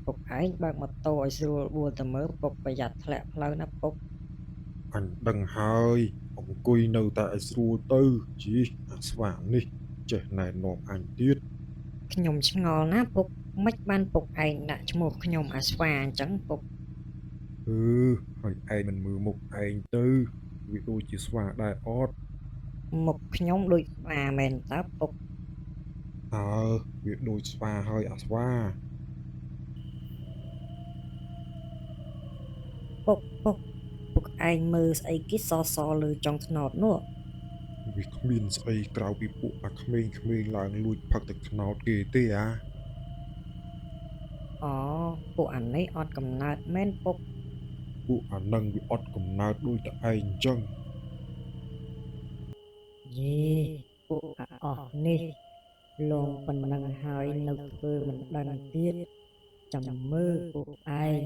ពុកឯងបើកម៉ូតូឲ្យស្រួលបួលទៅមើលពុកប្រយ័ត្នធ្លាក់ផ្លូវណាពុកអញដឹងហើយអង្គុយនៅតែឲ្យស្រួលទៅជីអាស្វានេះចេះណែនាំអញទៀតខ្ញុំឆ្ងល់ណាពុកមិនបានពុកឯងដាក់ឈ្មោះខ្ញុំអាស្វាអញ្ចឹងពុកអឺហើយឯងមិនមើលមុខឯងទៅវាដូចជាស្វាដែរអត់មុខខ្ញុំដូចស្វាមែនតើពុកតើវាដូចស្វាហើយអាស្វាពុកពុកឯងមើលស្អីគេសសលើចុងត្នោតនោះវាគ្មានស្អីក្រៅពីពួកអាក្មេងៗឡើងលួចផឹកទឹកត្នោតគេទេអាអូពួកអានេះអត់កំណើតមែនពុកពួកអានឹងវាអត់កំណើតដូចតែឯងអញ្ចឹងយេពួកអាអស់នេះលងប៉ុណ្ណឹងហើយនៅធ្វើមិនដឹងទៀតចាំមើលពួកឯង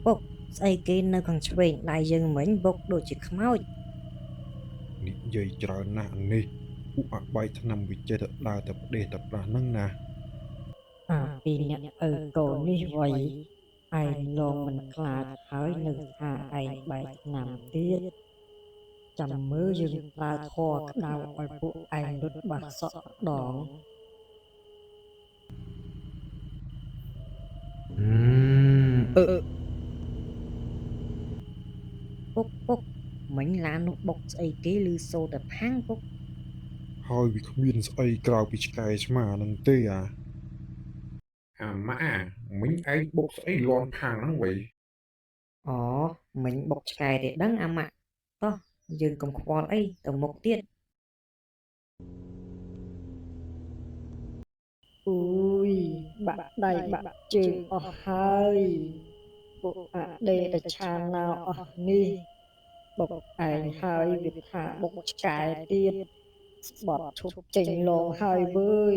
ពុកស្អីគេនៅខាងឆ្វេងដៃយើងមិញពុកដូចជាខ្មោច និយាយច្រើនណាស់អានេះពួកអាបាយថ្នាំវាចេះតែដើរតែផ្ដេសតែប្រាស់ហ្នឹងណាអាពីអ្នកឪកូននេះវៃឯងលងមិនខ្លាចហើយនៅថាឯងបែកឆ្នាំទៀតចាំមើលយើងប្រើធរក្តៅឲ្យពួកឯងលុតបាសសក់ម្ដងអឺពុកមិញឡាននោះបុកស្អីគេឮសូរតែផាំងពុកហើយវាគ្មានស្អីក្រៅពីឆ្កែឆ្មាហ្នឹងទេអាម៉ាមិញឯងបុកស្អីលាន់ខាងហ្នឹងវិញអូមិញបុកឆ្កែទេដឹងអាម៉ាក់តោះយើងកុំខ្វល់អីទៅមុខទៀតអ៊ូយបាក់ដៃបាក់ជើងអស់ហើយពួកអាដេតឆានណៅអស់នេះបុកឯងហើយវាថាបុកឆ្កែទៀតស្បត់ឈប់ចេញលងហើយវើយ